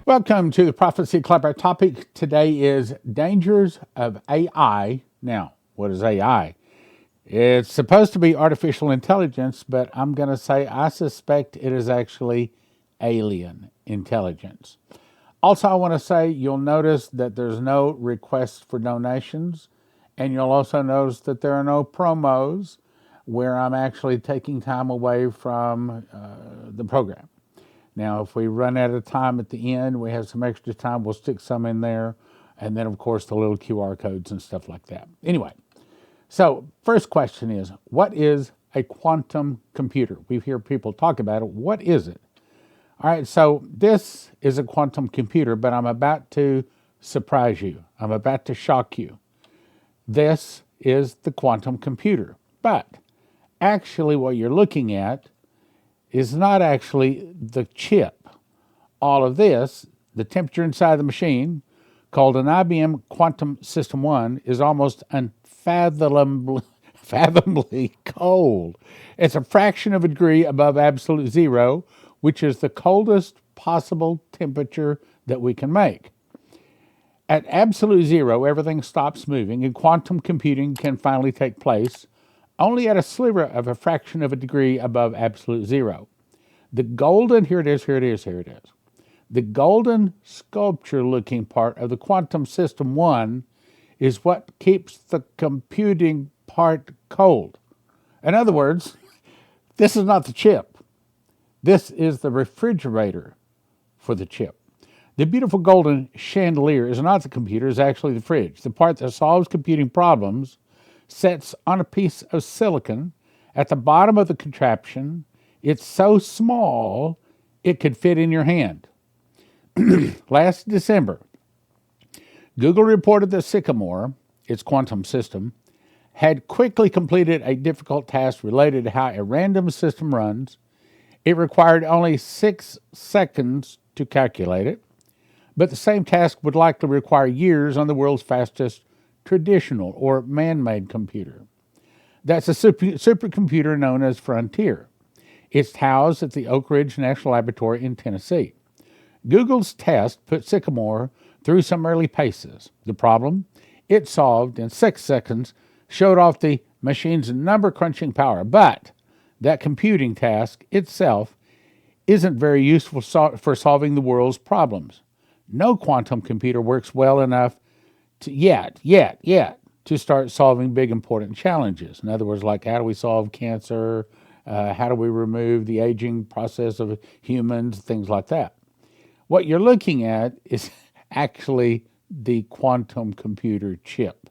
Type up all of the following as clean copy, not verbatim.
Welcome to the Prophecy Club. Our topic today is dangers of AI. Now, what is AI? It's supposed to be artificial intelligence, but I'm going to say I suspect it is actually alien intelligence. Also, I want to say you'll notice that there's no requests for donations, and you'll also notice that there are no promos where I'm actually taking time away from the program. Now, if we run out of time at the end, we have some extra time, we'll stick some in there. And then, of course, the little QR codes and stuff like that. Anyway, so first question is, what is a quantum computer? We hear people talk about it. What is it? All right, so this is a quantum computer, but I'm about to surprise you. I'm about to shock you. This is the quantum computer. But actually what you're looking at is not actually the chip. All of this, the temperature inside the machine, called an IBM Quantum System 1, is almost unfathomably cold. It's a fraction of a degree above absolute zero, which is the coldest possible temperature that we can make. At absolute zero, everything stops moving, and quantum computing can finally take place only at a sliver of a fraction of a degree above absolute zero. The golden, here it is. The golden sculpture-looking part of the quantum system 1 is what keeps the computing part cold. In other words, this is not the chip. This is the refrigerator for the chip. The beautiful golden chandelier is not the computer, it's actually the fridge. The part that solves computing problems sits on a piece of silicon at the bottom of the contraption. It's so small, it could fit in your hand. Last December, Google reported that Sycamore, its quantum system, had quickly completed a difficult task related to how a random system runs. It required only 6 seconds to calculate it, but the same task would likely require years on the world's fastest traditional or man-made computer. That's a supercomputer known as Frontier. It's housed at the Oak Ridge National Laboratory in Tennessee. Google's test put Sycamore through some early paces. The problem it solved in 6 seconds showed off the machine's number-crunching power, but that computing task itself isn't very useful for solving the world's problems. No quantum computer works well enough to yet to start solving big important challenges. In other words, like how do we solve cancer? How do we remove the aging process of humans? Things like that. What you're looking at is actually the quantum computer chip.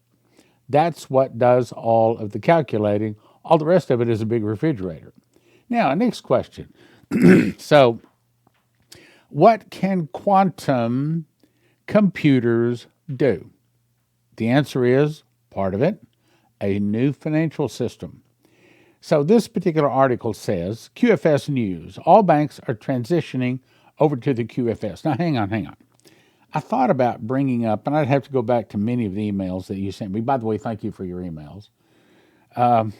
That's what does all of the calculating. All the rest of it is a big refrigerator. Now, next question. So, what can quantum computers do? The answer is, part of it, a new financial system. So this particular article says, QFS News, all banks are transitioning over to the QFS. Now, hang on. I thought about bringing up, and I'd have to go back to many of the emails that you sent me. By the way, thank you for your emails. I've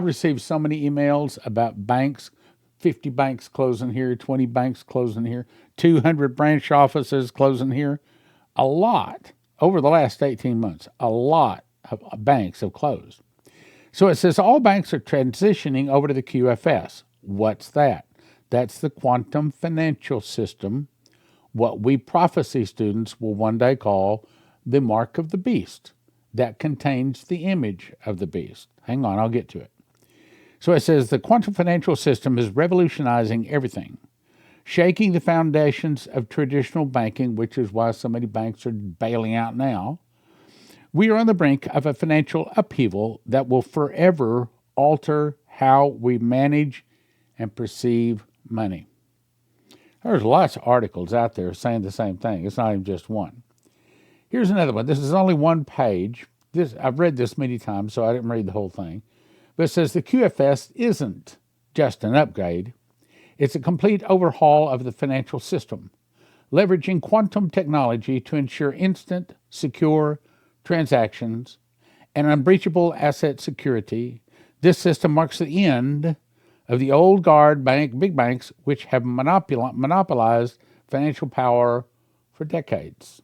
received so many emails about banks, 50 banks closing here, 20 banks closing here, 200 branch offices closing here. A lot, over the last 18 months, a lot of banks have closed. So it says all banks are transitioning over to the QFS. What's that? That's the quantum financial system, what we prophecy students will one day call the mark of the beast that contains the image of the beast. Hang on, I'll get to it. So it says the quantum financial system is revolutionizing everything, shaking the foundations of traditional banking, which is why so many banks are bailing out now. We are on the brink of a financial upheaval that will forever alter how we manage and perceive money. There's lots of articles out there saying the same thing. It's not even just one. Here's another one. This is only one page. I've read this many times, so I didn't read the whole thing. But it says the QFS isn't just an upgrade. It's a complete overhaul of the financial system, leveraging quantum technology to ensure instant, secure transactions and unbreachable asset security. This system marks the end of the old guard big banks, which have monopolized financial power for decades.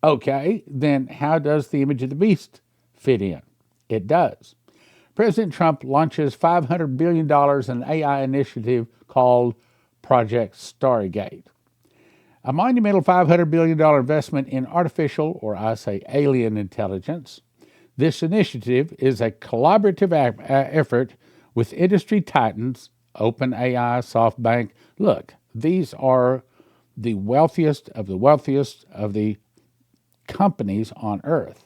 Okay, then how does the image of the beast fit in? It does. President Trump launches $500 billion in an AI initiative called Project Stargate, a monumental $500 billion investment in artificial, or I say alien intelligence. This initiative is a collaborative effort with industry titans, OpenAI, SoftBank. Look, these are the wealthiest of the companies on Earth.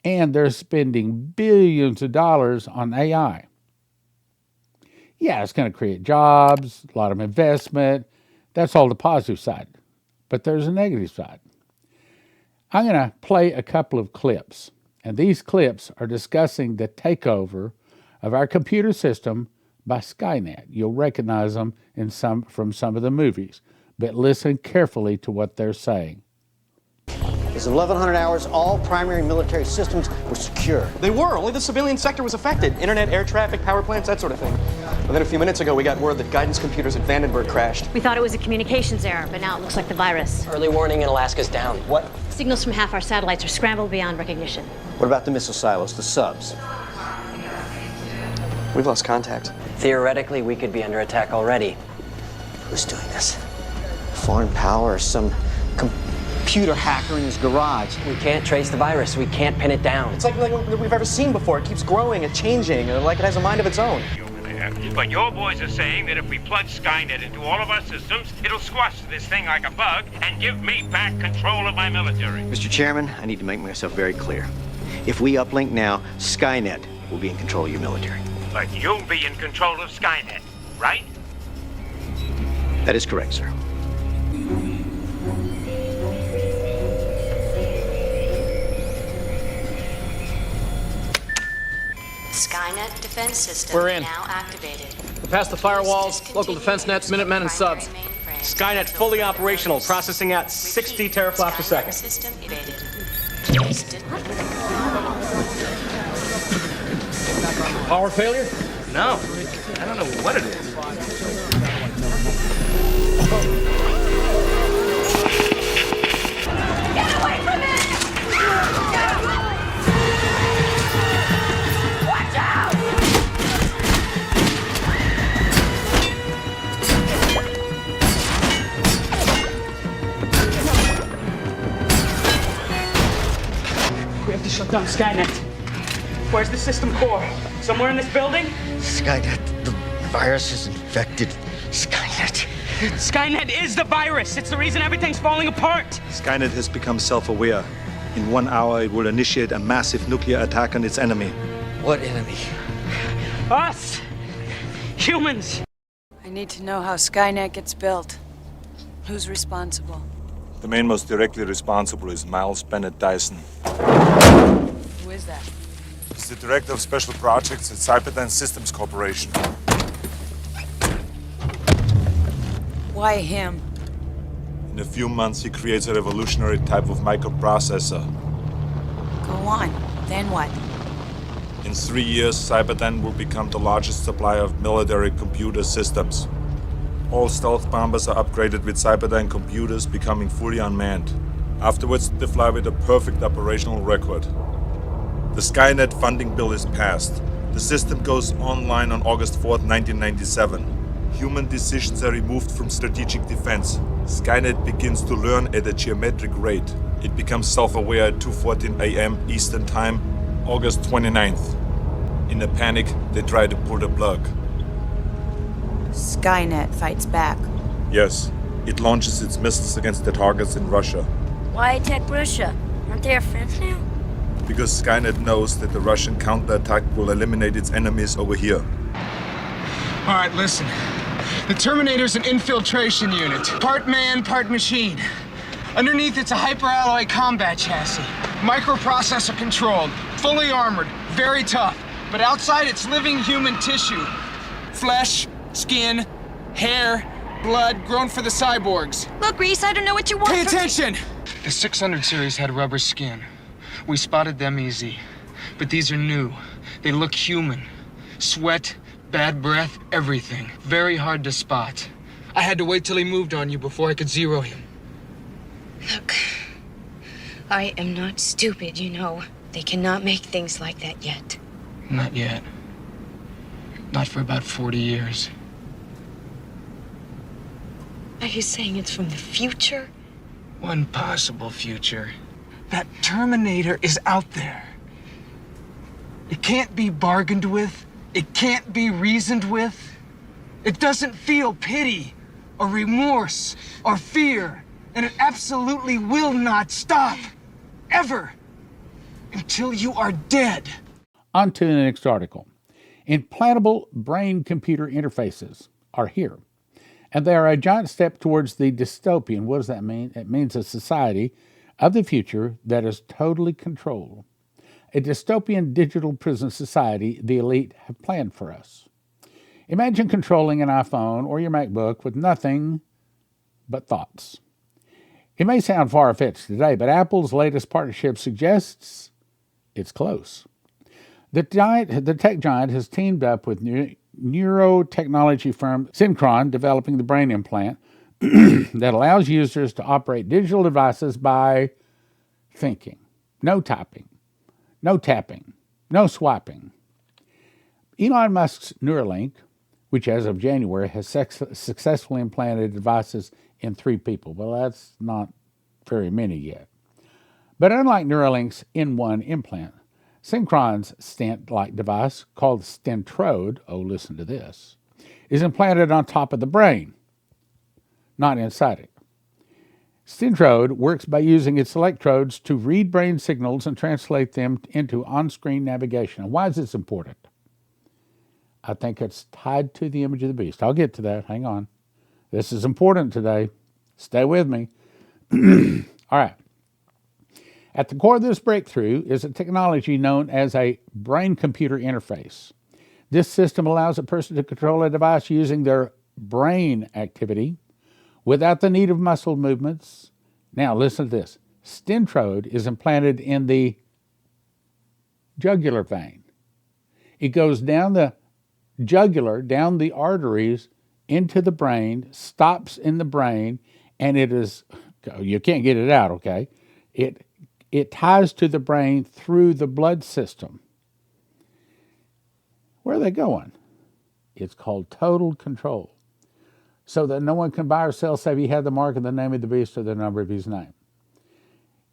And they're spending billions of dollars on AI. Yeah, it's going to create jobs, a lot of investment. That's all the positive side. But there's a negative side. I'm going to play a couple of clips. And these clips are discussing the takeover of our computer system by Skynet. You'll recognize them from some of the movies. But listen carefully to what they're saying. As of 1100 hours, all primary military systems were secure. They were. Only the civilian sector was affected. Internet, air traffic, power plants, that sort of thing. But then a few minutes ago, we got word that guidance computers at Vandenberg crashed. We thought it was a communications error, but now it looks like the virus. Early warning in Alaska's down. What? Signals from half our satellites are scrambled beyond recognition. What about the missile silos, the subs? We've lost contact. Theoretically, we could be under attack already. Who's doing this? Foreign power or some computer hacker in his garage? We can't trace the virus. We can't pin it down. It's like we've ever seen before. It keeps growing and changing, like it has a mind of its own. But your boys are saying that if we plug Skynet into all of our systems, it'll squash this thing like a bug and give me back control of my military. Mr. Chairman, I need to make myself very clear. If we uplink now, Skynet will be in control of your military. But you'll be in control of Skynet, right? That is correct, sir. Skynet defense system We're in. now activated. We're past the firewalls, local defense nets, Minutemen, and subs. Skynet fully operational, processing at 60 teraflops a second. System evaded. Power failure? No. I don't know what it is. Get away from it! Watch out! We have to shut down Skynet. Where's the system core? Somewhere in this building? Skynet, the virus is infected. Skynet. Skynet is the virus. It's the reason everything's falling apart. Skynet has become self-aware. In 1 hour, it will initiate a massive nuclear attack on its enemy. What enemy? Us! Humans! I need to know how Skynet gets built. Who's responsible? The man most directly responsible is Miles Bennett Dyson. Who is that? He's the director of special projects at Cyberdyne Systems Corporation. Why him? In a few months, he creates a revolutionary type of microprocessor. Go on. Then what? In 3 years, Cyberdyne will become the largest supplier of military computer systems. All stealth bombers are upgraded with Cyberdyne computers, becoming fully unmanned. Afterwards, they fly with a perfect operational record. The Skynet funding bill is passed. The system goes online on August 4th, 1997. Human decisions are removed from strategic defense. Skynet begins to learn at a geometric rate. It becomes self-aware at 2:14 a.m. Eastern Time, August 29th. In a panic, they try to pull the plug. Skynet fights back. Yes, it launches its missiles against the targets in Russia. Why attack Russia? Aren't they our friends now? Because Skynet knows that the Russian counterattack will eliminate its enemies over here. All right, listen. The Terminator's an infiltration unit. Part man, part machine. Underneath, it's a hyperalloy combat chassis. Microprocessor controlled. Fully armored. Very tough. But outside, it's living human tissue. Flesh, skin, hair, blood grown for the cyborgs. Look, Reese, I don't know what you want. Pay attention! The 600 series had rubber skin. We spotted them easy. But these are new. They look human. Sweat, bad breath, everything. Very hard to spot. I had to wait till he moved on you before I could zero him. Look, I am not stupid, you know. They cannot make things like that yet. Not yet. Not for about 40 years. Are you saying it's from the future? One possible future. That Terminator is out there. It can't be bargained with. It can't be reasoned with. It doesn't feel pity or remorse or fear. And it absolutely will not stop. Ever. Until you are dead. On to the next article. Implantable brain-computer interfaces are here, and they are a giant step towards the dystopian. What does that mean? It means a society of the future that is totally controlled. A dystopian digital prison society the elite have planned for us. Imagine controlling an iPhone or your MacBook with nothing but thoughts. It may sound far-fetched today, but Apple's latest partnership suggests it's close. The tech giant has teamed up with neurotechnology firm Synchron, developing the brain implant that allows users to operate digital devices by thinking. No typing, no tapping, no swiping. Elon Musk's Neuralink, which as of January has successfully implanted devices in 3 people. Well, that's not very many yet. But unlike Neuralink's in-one implant, Synchron's stent-like device, called Stentrode, oh, listen to this, is implanted on top of the brain, not inside it. Stentrode works by using its electrodes to read brain signals and translate them into on-screen navigation. And why is this important? I think it's tied to the image of the beast. I'll get to that. Hang on. This is important today. Stay with me. All right. At the core of this breakthrough is a technology known as a brain-computer interface. This system allows a person to control a device using their brain activity without the need of muscle movements. Now, listen to this. Stentrode is implanted in the jugular vein. It goes down the jugular, down the arteries, into the brain, stops in the brain, and it is, you can't get it out, okay? It ties to the brain through the blood system. Where are they going? It's called total control. So that no one can buy or sell save he had the mark of the name of the beast or the number of his name.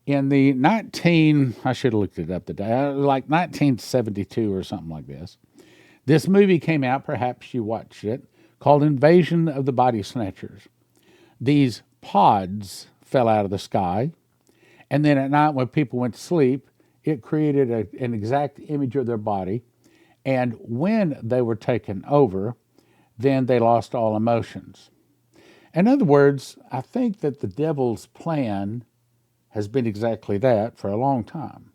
In the I should have looked it up today, like 1972 or something like this, this movie came out, perhaps you watched it, called Invasion of the Body Snatchers. These pods fell out of the sky, and then at night when people went to sleep, it created an exact image of their body, and when they were taken over, then they lost all emotions. In other words, I think that the devil's plan has been exactly that for a long time,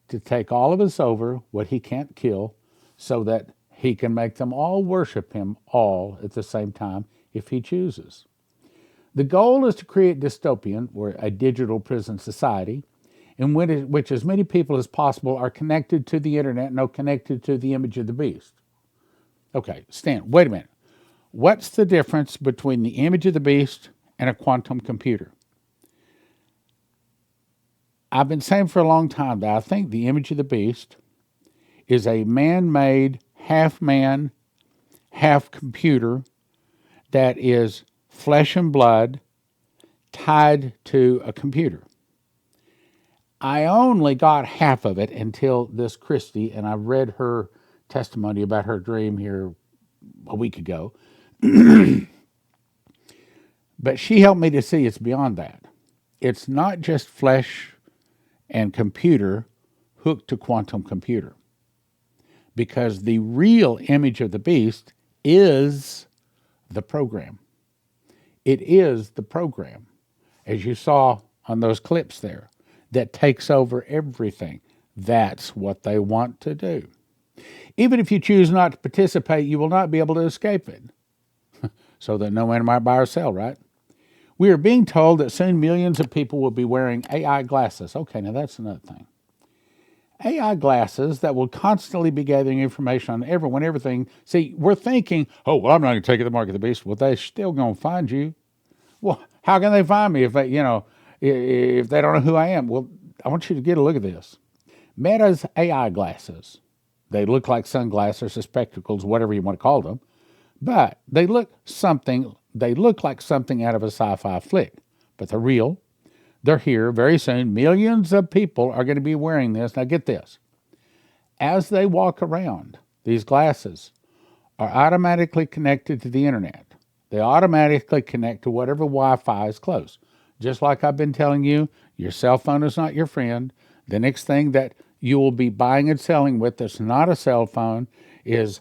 to take all of us over, what he can't kill, so that he can make them all worship him all at the same time if he chooses. The goal is to create dystopian, or a digital prison society, in which as many people as possible are connected to the internet and are connected to the image of the beast. Okay, Stan, wait a minute. What's the difference between the image of the beast and a quantum computer? I've been saying for a long time that I think the image of the beast is a man-made, half-man, half-computer that is flesh and blood tied to a computer. I only got half of it until this Christie, and I read her testimony about her dream here a week ago. But she helped me to see it's beyond that. It's not just flesh and computer hooked to quantum computer. Because the real image of the beast is the program. It is the program, as you saw on those clips there, that takes over everything. That's what they want to do. Even if you choose not to participate, you will not be able to escape it. So that no one might buy or sell, right? We are being told that soon millions of people will be wearing AI glasses. Okay, now that's another thing. AI glasses that will constantly be gathering information on everyone, everything. See, we're thinking, oh, well, I'm not going to take it to the mark of the beast. Well, they're still going to find you. Well, how can they find me if they, if they don't know who I am? Well, I want you to get a look at this. Meta's AI glasses. They look like sunglasses or spectacles, whatever you want to call them, but they look like something out of a sci-fi flick, but they're real. They're here very soon. Millions of people are going to be wearing this. Now get this. As they walk around, these glasses are automatically connected to the internet. They automatically connect to whatever Wi-Fi is close. Just like I've been telling you, your cell phone is not your friend. The next thing that you will be buying and selling with that's not a cell phone is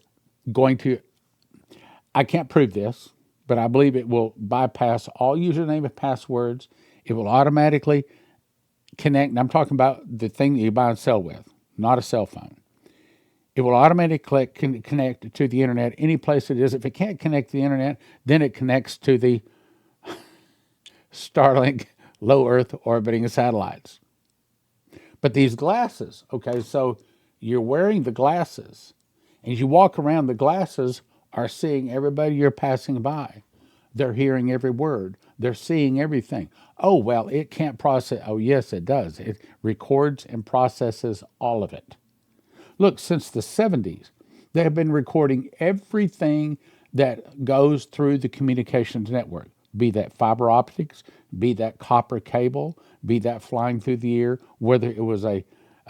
going to, I can't prove this, but I believe it will bypass all username and passwords. It will automatically connect, and I'm talking about the thing that you buy and sell with, not a cell phone. It will automatically connect to the internet any place it is. If it can't connect to the internet, then it connects to the Starlink low Earth orbiting satellites. But these glasses, okay, so you're wearing the glasses, and as you walk around, the glasses are seeing everybody you're passing by. They're hearing every word. They're seeing everything. Oh, well, it can't process. Oh, yes, it does. It records and processes all of it. Look, since the 70s, they have been recording everything that goes through the communications network, be that fiber optics, be that copper cable, be that flying through the air, whether it was a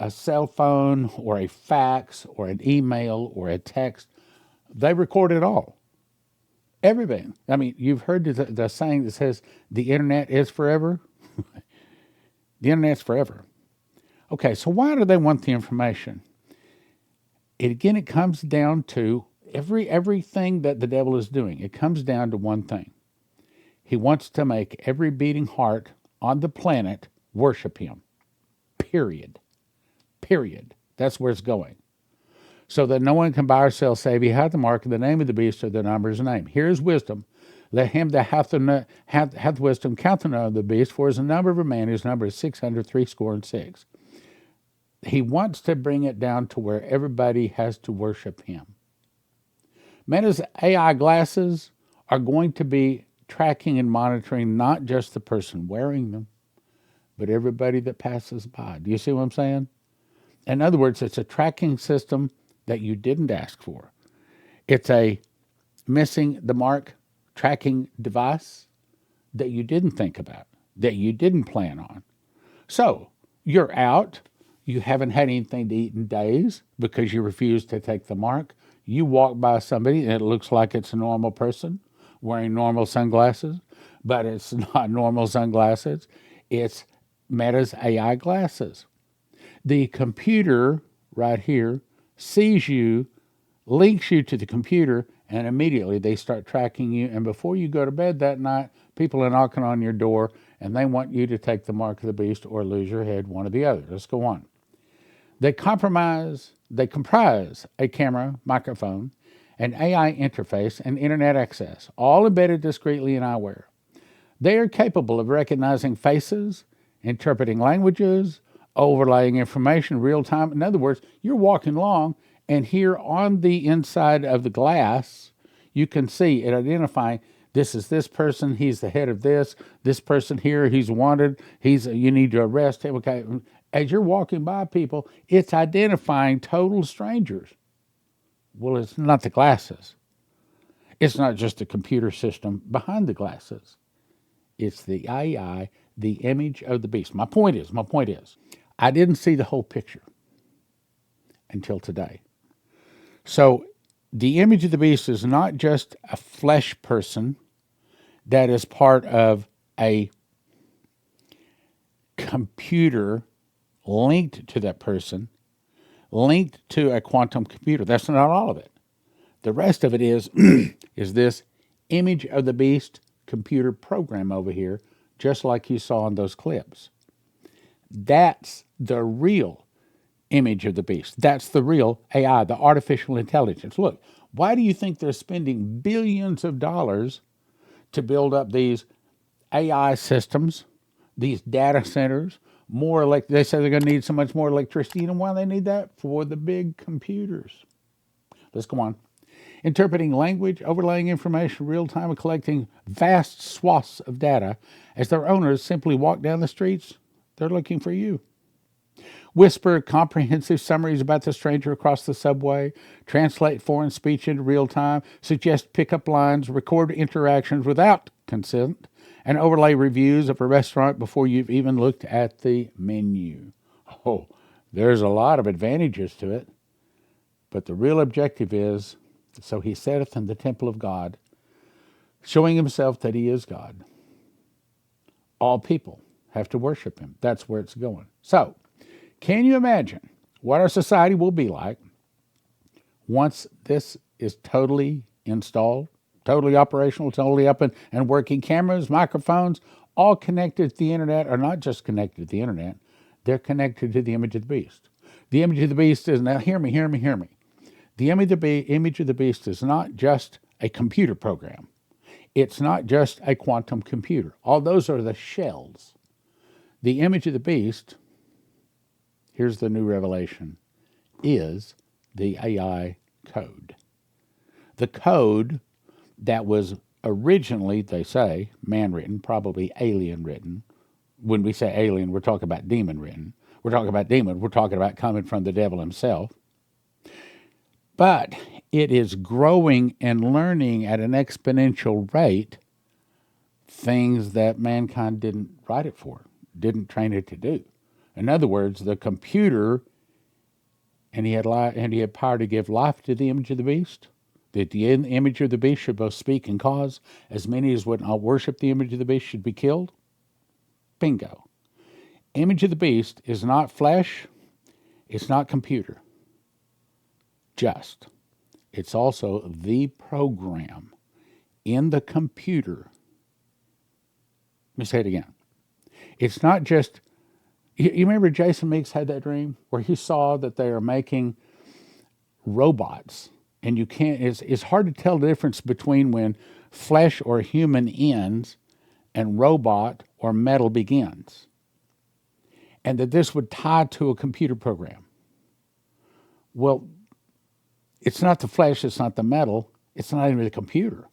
cell phone or a fax or an email or a text. They record it all. Everything. I mean, you've heard the saying that says the internet is forever. The internet's forever. Okay, so why do they want the information? It comes down to everything that the devil is doing. It comes down to one thing. He wants to make every beating heart on the planet worship him. Period. That's where it's going. So that no one can buy or sell save he hath the mark of the name of the beast or the number of his name. Here is wisdom. Let him that hath wisdom count the number of the beast, for as the number of a man, his number is 666. He wants to bring it down to where everybody has to worship him. Meta's AI glasses are going to be tracking and monitoring not just the person wearing them, but everybody that passes by. Do you see what I'm saying? In other words, it's a tracking system that you didn't ask for. It's a missing the mark tracking device that you didn't think about, that you didn't plan on. So you're out. You haven't had anything to eat in days because you refused to take the mark. You walk by somebody and it looks like it's a normal person wearing normal sunglasses, but it's not normal sunglasses. It's Meta's AI glasses. The computer right here sees you, links you to the computer, and immediately they start tracking you. And before you go to bed that night, people are knocking on your door and they want you to take the mark of the beast or lose your head, one or the other. Let's go on. They comprise a camera, microphone, an AI interface, and internet access, all embedded discreetly in eyewear. They are capable of recognizing faces, interpreting languages, overlaying information real time. In other words, you're walking along, and here on the inside of the glass, you can see it identifying this is this person, he's the head of this person here, he's wanted, you need to arrest him. Okay. As you're walking by people, it's identifying total strangers. Well, it's not the glasses. It's not just the computer system behind the glasses. It's the AI, the image of the beast. My point is, I didn't see the whole picture until today. So the image of the beast is not just a flesh person that is part of a computer linked to that person, linked to a quantum computer. That's not all of it. The rest of it is this image of the beast computer program over here, just like you saw in those clips. That's the real image of the beast. That's the real AI, the artificial intelligence. Look, why do you think they're spending billions of dollars to build up these AI systems, these data centers, They say they're going to need so much more electricity. You know why they need that? For the big computers. Let's go on. Interpreting language, overlaying information real time, and collecting vast swaths of data. As their owners simply walk down the streets, they're looking for you. Whisper comprehensive summaries about the stranger across the subway, translate foreign speech into real time, suggest pickup lines, record interactions without consent, and overlay reviews of a restaurant before you've even looked at the menu. Oh, there's a lot of advantages to it, but the real objective is, so he saith in the temple of God, showing himself that he is God. All people have to worship him. That's where it's going. So, can you imagine what our society will be like once this is totally installed, totally operational, totally up and working? Cameras, microphones, all connected to the internet, are not just connected to the internet, they're connected to the image of the beast. The image of the beast is, now hear me. The image of the beast is not just a computer program. It's not just a quantum computer. All those are the shells. The image of the beast, here's the new revelation, is the AI code. The code that was originally, they say, man-written, probably alien-written. When we say alien, we're talking about demon-written. We're talking about coming from the devil himself. But it is growing and learning at an exponential rate things that mankind didn't write it for, didn't train it to do. In other words, the computer, and he had power to give life to the image of the beast, that the image of the beast should both speak and cause. As many as would not worship the image of the beast should be killed. Bingo. Image of the beast is not flesh, it's not computer. Just. It's also the program in the computer. Let me say it again. It's not just, you remember Jason Meeks had that dream where he saw that they are making robots, and you can't, it's hard to tell the difference between when flesh or human ends and robot or metal begins. And that this would tie to a computer program. Well, it's not the flesh, it's not the metal, it's not even the computer.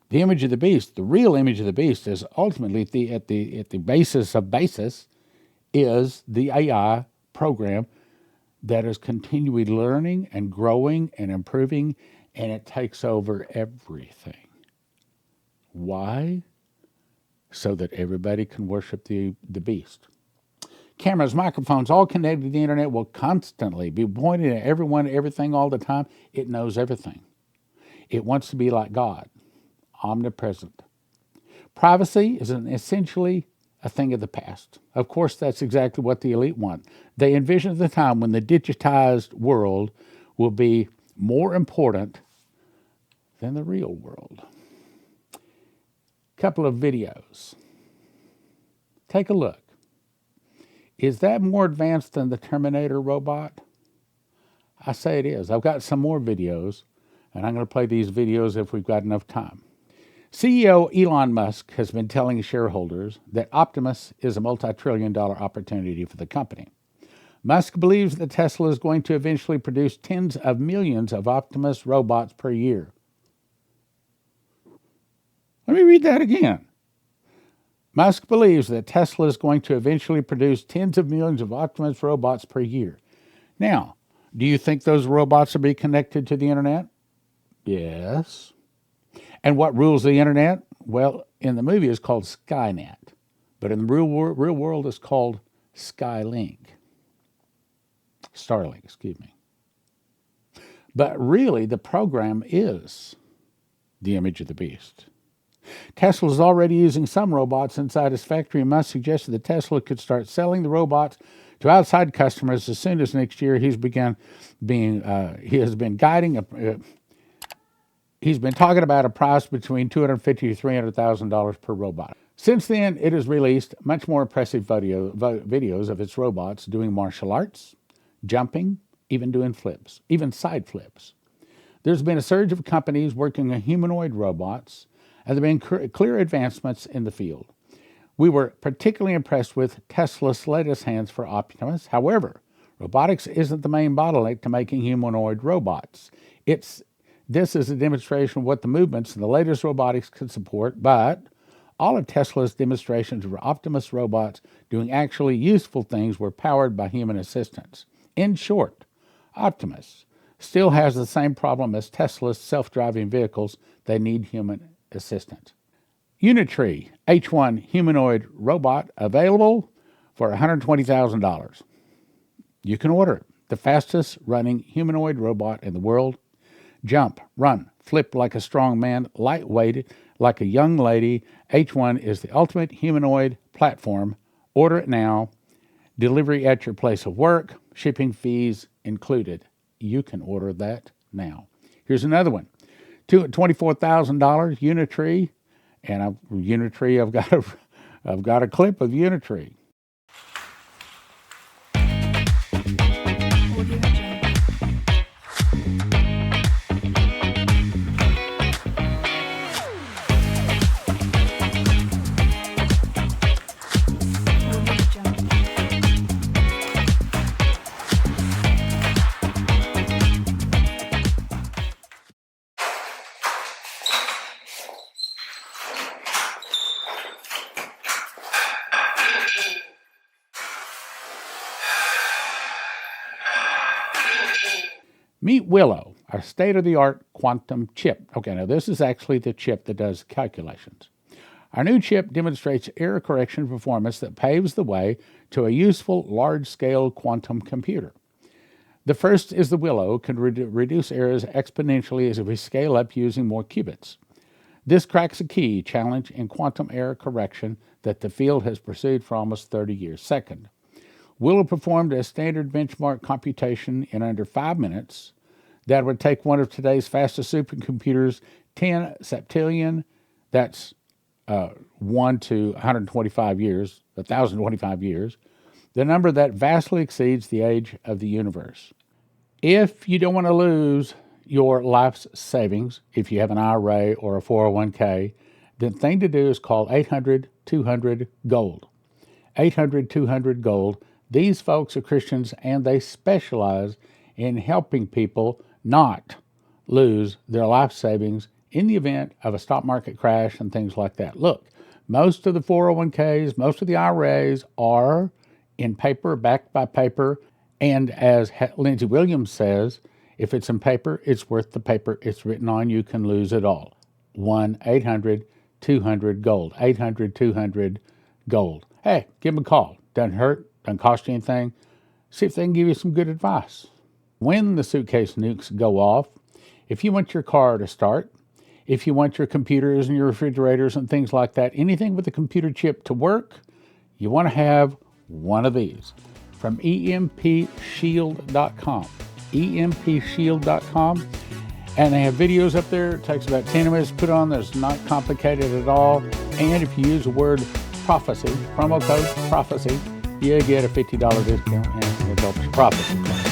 The image of the beast, the real image of the beast, is ultimately at the basis of basis is the AI program that is continually learning and growing and improving, and it takes over everything. Why? So that everybody can worship the beast. Cameras, microphones, all connected to the internet will constantly be pointing at everyone, everything, all the time. It knows everything. It wants to be like God, omnipresent. Privacy is essentially a thing of the past. Of course, that's exactly what the elite want. They envision the time when the digitized world will be more important than the real world. Couple of videos. Take a look. Is that more advanced than the Terminator robot? I say it is. I've got some more videos, and I'm going to play these videos if we've got enough time. CEO Elon Musk has been telling shareholders that Optimus is a multi-trillion-dollar opportunity for the company. Musk believes that Tesla is going to eventually produce tens of millions of Optimus robots per year. Let me read that again. Musk believes that Tesla is going to eventually produce tens of millions of Optimus robots per year. Now, do you think those robots will be connected to the internet? Yes. And what rules the internet? Well, in the movie it's called Skynet, but in the real world it's called Starlink, excuse me. But really, the program is the image of the beast. Tesla is already using some robots inside his factory, and Musk suggested that Tesla could start selling the robots to outside customers as soon as next year. He's been talking about a price between $250,000 to $300,000 per robot. Since then, it has released much more impressive videos of its robots doing martial arts, jumping, even doing flips, even side flips. There's been a surge of companies working on humanoid robots, and there have been clear advancements in the field. We were particularly impressed with Tesla's latest hands for Optimus. However, robotics isn't the main bottleneck to making humanoid robots. This is a demonstration of what the movements in the latest robotics can support, but all of Tesla's demonstrations of Optimus robots doing actually useful things were powered by human assistance. In short, Optimus still has the same problem as Tesla's self-driving vehicles. They need human assistance. Unitree H1 humanoid robot available for $120,000. You can order it. The fastest running humanoid robot in the world. Jump, run, flip like a strong man, lightweight like a young lady. H1 is the ultimate humanoid platform. Order it now. Delivery at your place of work. Shipping fees included. You can order that now. Here's another one. $24,000 Unitree. And Unitree, I've got a clip of Unitree. Meet Willow, our state-of-the-art quantum chip. Okay, now this is actually the chip that does calculations. Our new chip demonstrates error correction performance that paves the way to a useful large-scale quantum computer. The first is the Willow, can reduce errors exponentially as we scale up using more qubits. This cracks a key challenge in quantum error correction that the field has pursued for almost 30 years. Second, Willow performed a standard benchmark computation in under 5 minutes that would take one of today's fastest supercomputers 10 septillion, that's 1 to 125 years, 1,025 years, the number that vastly exceeds the age of the universe. If you don't want to lose your life's savings, if you have an IRA or a 401k, the thing to do is call 800-200-GOLD. 800-200-GOLD. These folks are Christians, and they specialize in helping people not lose their life savings in the event of a stock market crash and things like that. Look, most of the 401ks, most of the IRAs are in paper, backed by paper, and as Lindsey Williams says, if it's in paper, it's worth the paper it's written on. You can lose it all. 1-800-200-GOLD. 800-200-GOLD. Hey, give them a call. Doesn't hurt, doesn't cost you anything. See if they can give you some good advice. When the suitcase nukes go off, if you want your car to start, if you want your computers and your refrigerators and things like that, anything with a computer chip to work, you want to have one of these from EMPShield.com. EMPShield.com. And they have videos up there. It takes about 10 minutes to put on. It's not complicated at all. And if you use the word prophecy, promo code prophecy, you get a $50 discount and it helps your prophecy.